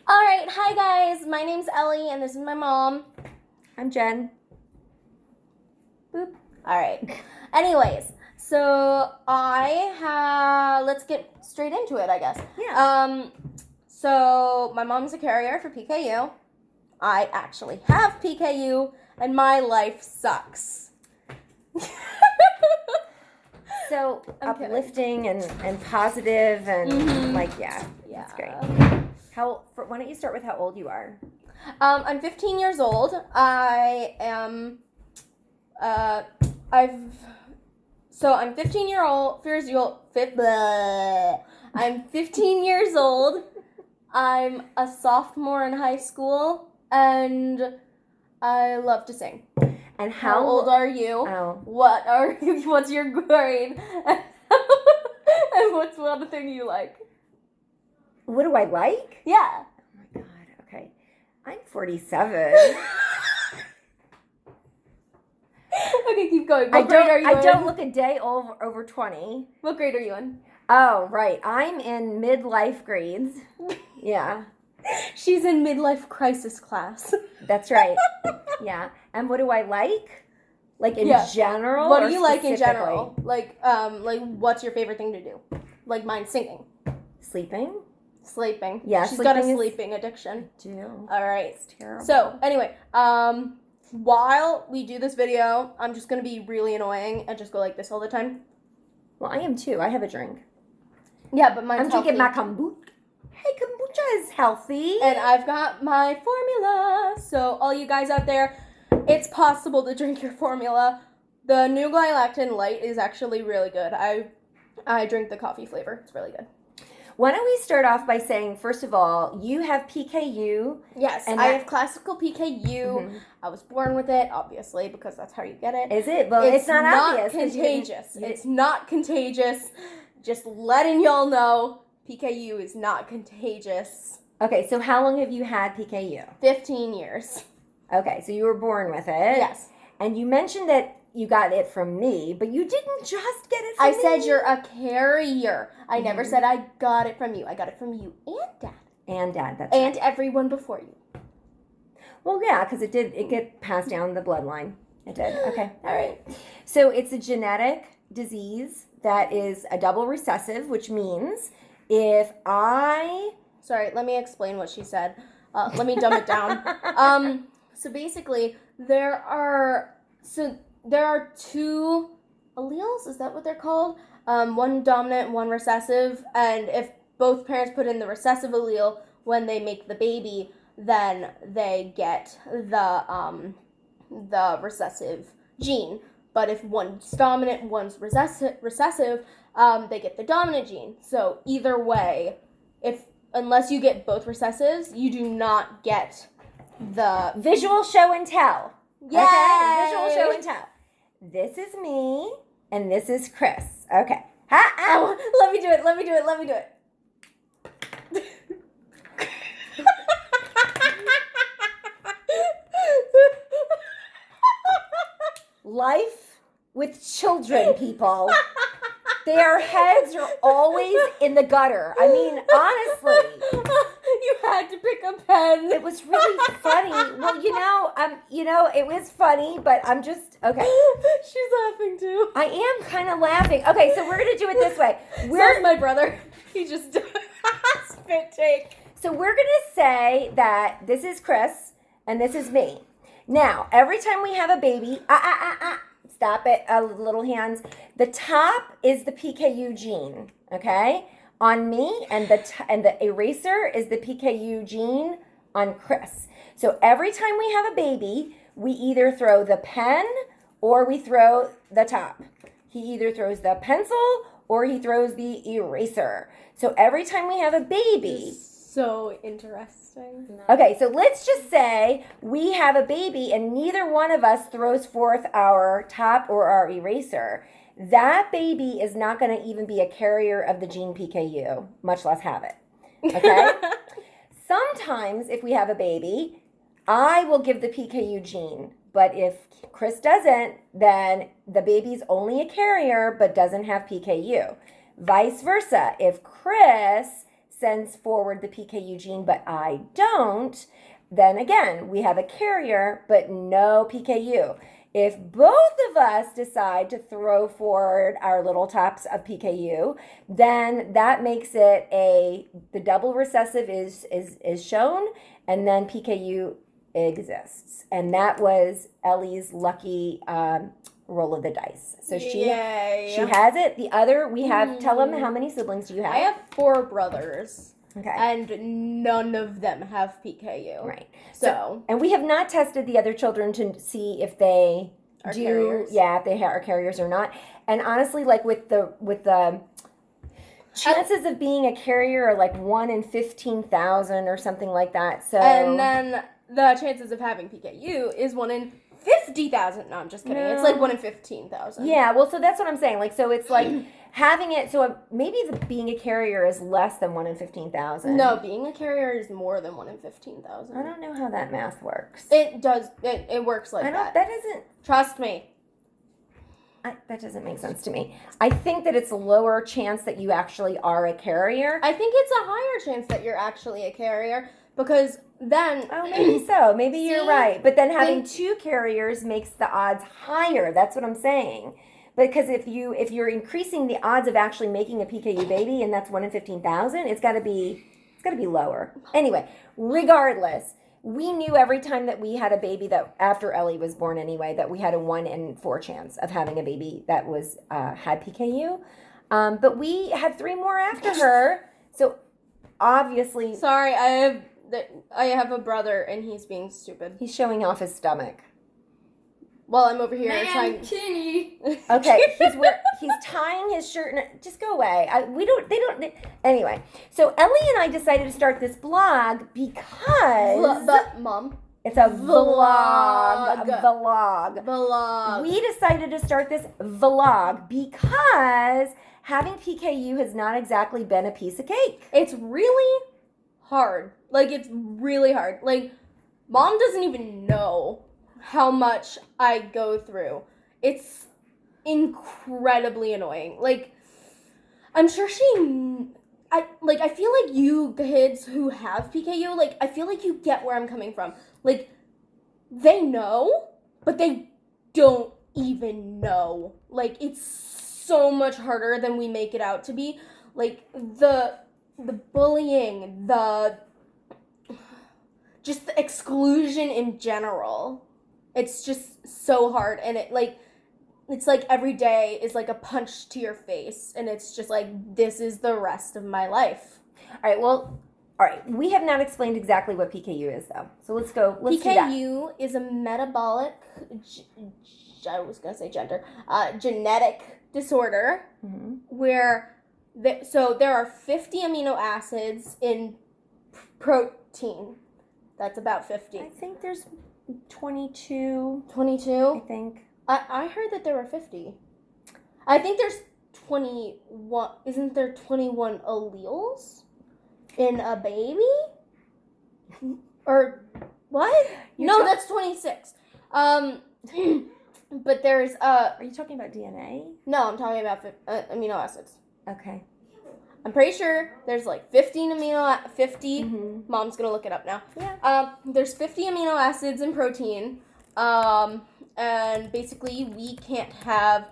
All right, hi guys. My name's Ellie, and this is my mom. I'm Jen. Boop. All right. Anyways, so let's get straight into it, I guess. Yeah. So my mom's a carrier for PKU. I actually have PKU, and my life sucks. So I'm uplifting and positive and Yeah. that's great. Why don't you start with how old you are? I'm 15 years old. I am. I'm 15 I'm 15 years old. I'm a sophomore in high school, and I love to sing. And How old are you? Oh. What's your grade? And what's one thing you like? What do I like? Yeah. Oh my God. Okay. I'm 47. Okay, keep going. What grade are you in? I don't look a day over 20. What grade are you in? Oh, right. I'm in midlife grades. Yeah. She's in midlife crisis class. That's right. Yeah. And what do I like? Like in general? What do you like in general? Like what's your favorite thing to do? Like mine, singing. Sleeping. Yeah, she's got a sleeping addiction. I do. All right. It's terrible. So anyway, while we do this video, I'm just gonna be really annoying and just go like this all the time. Well, I am too. I have a drink. Yeah, but mine's I'm drinking my kombucha. Hey, kombucha is healthy. And I've got my formula. So all you guys out there, it's possible to drink your formula. The new Glycactin Light is actually really good. I drink the coffee flavor. It's really good. Why don't we start off by saying, first of all, you have PKU. Yes, and I have classical PKU. Mm-hmm. I was born with it, obviously, because that's how you get it. Is it? Well, it's not obvious. Contagious. It's not contagious. Just letting y'all know, PKU is not contagious. Okay, so how long have you had PKU? 15 years. Okay, so you were born with it. Yes. And you mentioned that you got it from me, but you didn't just get it from me. I said you're a carrier. I never said I got it from you. I got it from you and Dad. And Dad, that's and right. everyone before you. Well, yeah, because it get passed down the bloodline. It did. Okay. All right. So it's a genetic disease that is a double recessive, which means if Sorry, let me explain what she said. Let me dumb it down. So basically, there are two alleles, is that what they're called? One dominant, one recessive, and if both parents put in the recessive allele when they make the baby, then they get the recessive gene. But if one's dominant, one's recessive, they get the dominant gene. So either way, unless you get both recessives, you do not get the visual show and tell. Yay! Okay, visual show and tell. This is me, and this is Chris. Okay. Let me do it. Life with children, people. Their heads are always in the gutter. I mean, honestly. You had to pick a pen. It was really funny. Well, it was funny, but I'm just, okay. She's laughing too. I am kind of laughing. Okay, so we're going to do it this way. Where's my brother? He just spit take. So we're going to say that this is Chris and this is me. Now, every time we have a baby, stop it, little hands. The top is the PKU gene, okay? On me, and the eraser is the PKU gene on Chris. So every time we have a baby, we either throw the pen or we throw the top. He either throws the pencil or he throws the eraser. So every time we have a baby. So interesting. Okay, so let's just say we have a baby and neither one of us throws forth our top or our eraser. That baby is not going to even be a carrier of the gene PKU, much less have it. Okay? Sometimes if we have a baby, I will give the PKU gene. But if Chris doesn't, then the baby's only a carrier but doesn't have PKU. Vice versa. If Chris sends forward the PKU gene, but I don't, then again, we have a carrier, but no PKU. If both of us decide to throw forward our little tops of PKU, then that makes it the double recessive is shown, and then PKU exists. And that was Ellie's lucky roll of the dice. So she has it. The other, we have, tell them, how many siblings do you have? I have 4 brothers. Okay. And none of them have PKU. Right. So and we have not tested the other children to see if they are carriers. Yeah, if they are carriers or not. And honestly, like with the chances of being a carrier are like 1 in 15,000 or something like that. So and then the chances of having PKU is 1 in 50,000. No, I'm just kidding. No. It's like 1 in 15,000. Yeah, well, so that's what I'm saying. Like, so it's like having it. So maybe being a carrier is less than 1 in 15,000. No, being a carrier is more than 1 in 15,000. I don't know how that math works. It does. It works like that. That doesn't. Trust me. That doesn't make sense to me. I think that it's a lower chance that you actually are a carrier. I think it's a higher chance that you're actually a carrier because then... Oh, maybe so. Maybe you're right. But then having 2 carriers makes the odds higher. That's what I'm saying. Because if you're increasing the odds of actually making a PKU baby, and that's 1 in 15,000, it's got to be lower. Anyway, regardless, we knew every time that we had a baby that after Ellie was born anyway that we had a 1 in 4 chance of having a baby that was had PKU. But we had 3 more after her, so obviously. Sorry, I have a brother and he's being stupid. He's showing off his stomach. While I'm over here trying. Okay, he's tying his shirt. Just go away. Anyway, so Ellie and I decided to start this blog because. But Mom. It's a vlog. Vlog. We decided to start this vlog because having PKU has not exactly been a piece of cake. It's really hard. Like, it's really hard. Like, Mom doesn't even know how much I go through. It's incredibly annoying. Like, I'm sure I feel like you kids who have PKU, like, I feel like you get where I'm coming from. Like, they know, but they don't even know. Like, it's so much harder than we make it out to be. Like, the bullying, just the exclusion in general. It's just so hard, and it's like every day is like a punch to your face, and it's just like, this is the rest of my life. All right. We have not explained exactly what PKU is, though. So let's do that. PKU is a metabolic, I was going to say genetic disorder, where, there are 50 amino acids in protein. That's about 50. I think there's 22. 22? I think. I heard that there were 50. I think there's 21. Isn't there 21 alleles in a baby? Or what? That's 26. But there's Are you talking about DNA? No, I'm talking about amino acids. Okay. I'm pretty sure there's like 50. Mom's gonna look it up now. Yeah. There's 50 amino acids in protein. And basically we can't have.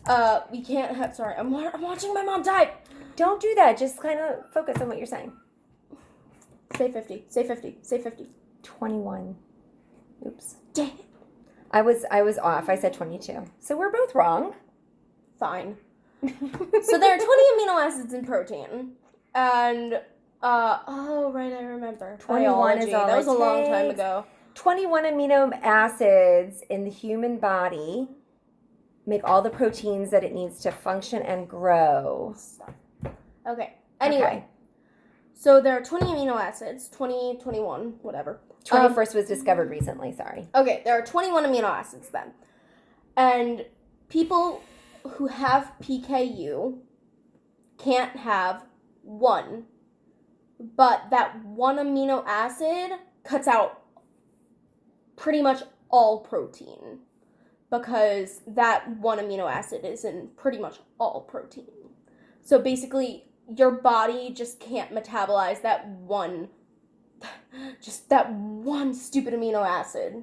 Sorry, I'm watching my mom type. Don't do that. Just kind of focus on what you're saying. Say 50. Say 50. Say 50. 21. Oops. Dang it. I was off. I said 22. So we're both wrong. Fine. So there are 20 amino acids in protein, and right, I remember. 21 biology. is all that was it a long time takes. ago. 21 amino acids in the human body make all the proteins that it needs to function and grow. Okay. Anyway, so there are 20 amino acids. 20, 21, whatever. 21st was discovered recently. Sorry. Okay, there are 21 amino acids then, and people who have PKU can't have one, but that one amino acid cuts out pretty much all protein because that one amino acid is in pretty much all protein. So basically, your body just can't metabolize that one stupid amino acid.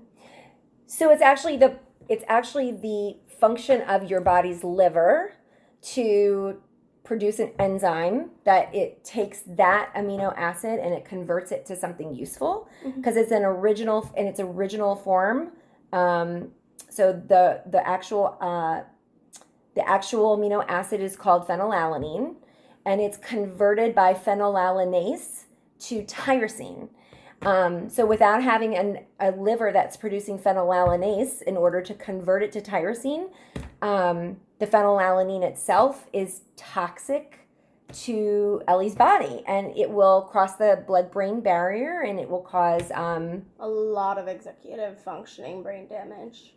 So it's actually the function of your body's liver to produce an enzyme that it takes that amino acid and it converts it to something useful because it's in its original form. So the actual amino acid is called phenylalanine, and it's converted by phenylalanase to tyrosine. So without having a liver that's producing phenylalanase in order to convert it to tyrosine, the phenylalanine itself is toxic to Ellie's body, and it will cross the blood-brain barrier, and it will cause a lot of executive functioning brain damage.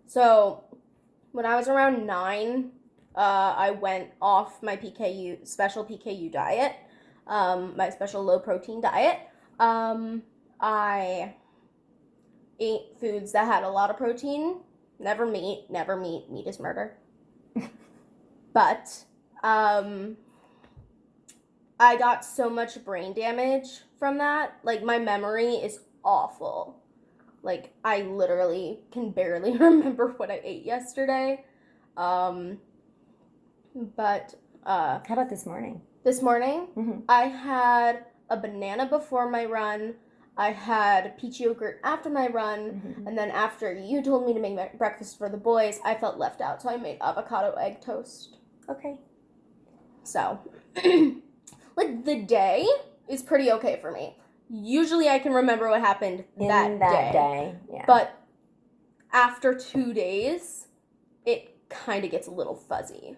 So when I was around 9, I went off my special PKU diet. My special low protein diet. I ate foods that had a lot of protein. Never meat. Meat is murder. But I got so much brain damage from that. Like, my memory is awful. Like, I literally can barely remember what I ate yesterday. How about this morning? This morning, I had a banana before my run. I had peach yogurt after my run. And then after you told me to make breakfast for the boys, I felt left out. So I made avocado egg toast. Okay. So, like, the day is pretty okay for me. Usually I can remember what happened that day. Yeah. But after 2 days, it kind of gets a little fuzzy.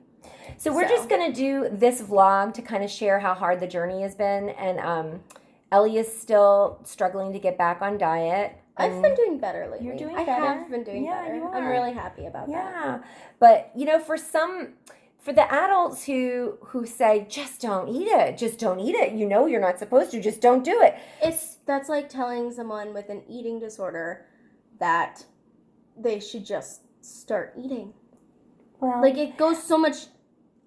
So we're just going to do this vlog to kind of share how hard the journey has been. And Ellie is still struggling to get back on diet. I've been doing better lately. You're doing better? I have been doing better. You are. I'm really happy about that. Yeah. But, for the adults who say, just don't eat it. Just don't eat it. You know you're not supposed to. Just don't do it. That's like telling someone with an eating disorder that they should just start eating. Well, like, it goes so much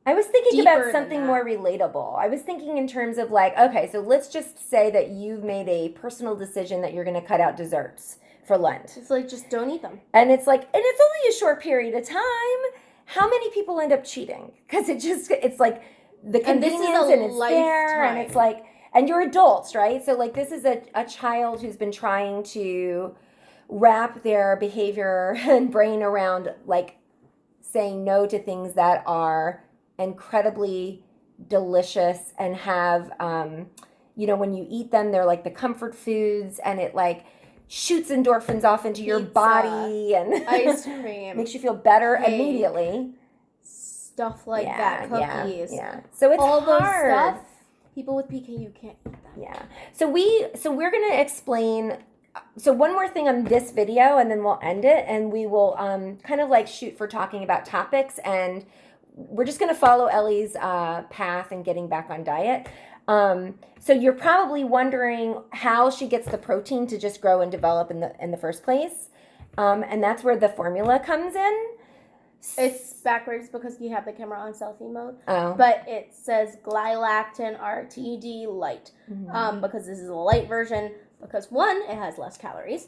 I was thinking about something more relatable. I was thinking in terms of like, okay, so let's just say that you've made a personal decision that you're going to cut out desserts for Lent. It's like, just don't eat them. And it's like, and it's only a short period of time. How many people end up cheating? Because it's like the convenience and it's there and it's like, and you're adults, right? So like this is a child who's been trying to wrap their behavior and brain around like saying no to things that are incredibly delicious and have, when you eat them, they're like the comfort foods and it like shoots endorphins off into your body and ice cream makes you feel better immediately. Stuff like that, cookies. Yeah. So it's all hard. Those stuff, people with PKU can't eat them. Yeah. So we're going to explain. So one more thing on this video and then we'll end it and we will kind of like shoot for talking about topics and we're just going to follow Ellie's path and getting back on diet. So you're probably wondering how she gets the protein to just grow and develop in the first place. And that's where the formula comes in. It's backwards because you have the camera on selfie mode. Oh. But it says glylactin RTD light. Because this is a light version. Because 1, it has less calories.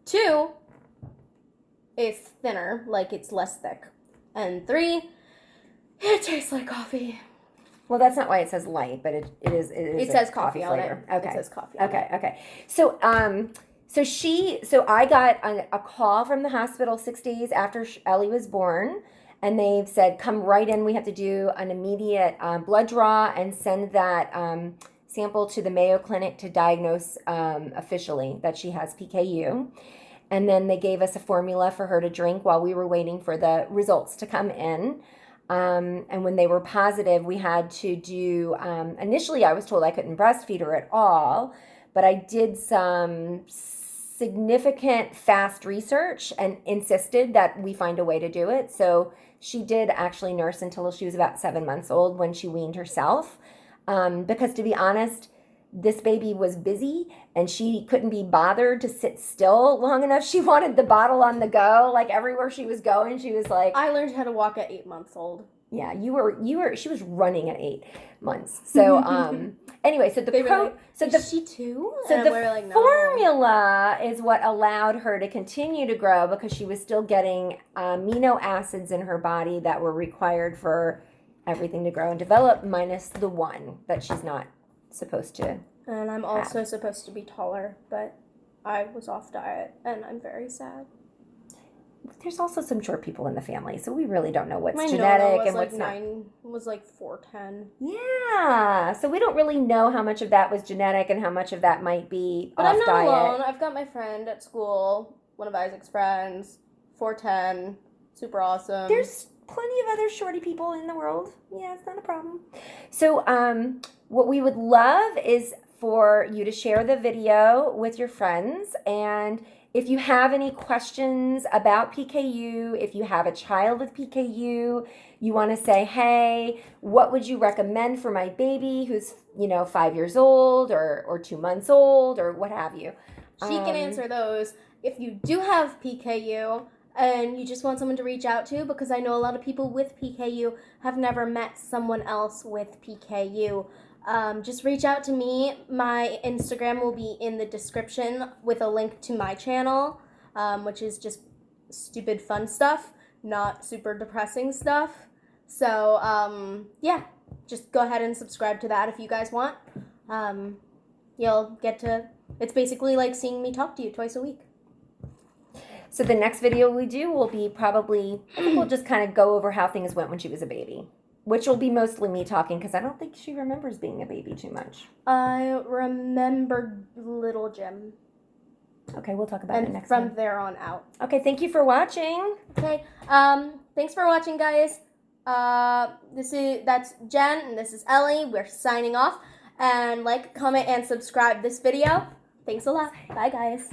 2, it's thinner, like it's less thick. And 3, it tastes like coffee. Well, that's not why it says light, but it is. It says coffee on it. Okay. It says coffee. Okay. So, I got a call from the hospital 6 days after Ellie was born, and they've said, come right in. We have to do an immediate blood draw and send that sample to the Mayo Clinic to diagnose officially that she has PKU. And then they gave us a formula for her to drink while we were waiting for the results to come in. And when they were positive, we had to do, initially I was told I couldn't breastfeed her at all, but I did some significant fast research and insisted that we find a way to do it. So she did actually nurse until she was about 7 months old when she weaned herself. Because to be honest, this baby was busy and she couldn't be bothered to sit still long enough. She wanted the bottle on the go, like everywhere she was going. She was like, I learned how to walk at 8 months old. Yeah, she was running at 8 months. So, anyway, so They were like, is she 2? So and the we're like, no. formula is what allowed her to continue to grow because she was still getting amino acids in her body that were required for everything to grow and develop, minus the one that she's not supposed to. And I'm also supposed to be taller, but I was off diet, and I'm very sad. There's also some short people in the family, so we really don't know what's My genetic was and like what's not. Was like 4'10". Yeah, so we don't really know how much of that was genetic and how much of that might be But off I'm not diet. alone. I've got my friend at school, one of Isaac's friends, 4'10", super awesome. There's plenty of other shorty people in the world. Yeah, it's not a problem. So, what we would love is for you to share the video with your friends, and if you have any questions about PKU, if you have a child with PKU, you want to say, hey, what would you recommend for my baby who's, 5 years old or 2 months old or what have you? She can answer those. If you do have PKU and you just want someone to reach out to, because I know a lot of people with PKU have never met someone else with PKU, just reach out to me. My Instagram will be in the description with a link to my channel, which is just stupid fun stuff, not super depressing stuff. So, yeah, just go ahead and subscribe to that if you guys want. You'll get to, it's basically like seeing me talk to you twice a week. So the next video we do will be probably, I think we'll just kind of go over how things went when she was a baby. Which will be mostly me talking because I don't think she remembers being a baby too much. I remember little Jim. Okay, we'll talk about it next time. time. From there on out. Okay, thank you for watching. Okay, thanks for watching, guys. That's Jen and this is Ellie. We're signing off. And like, comment, and subscribe this video. Thanks a lot. Bye, guys.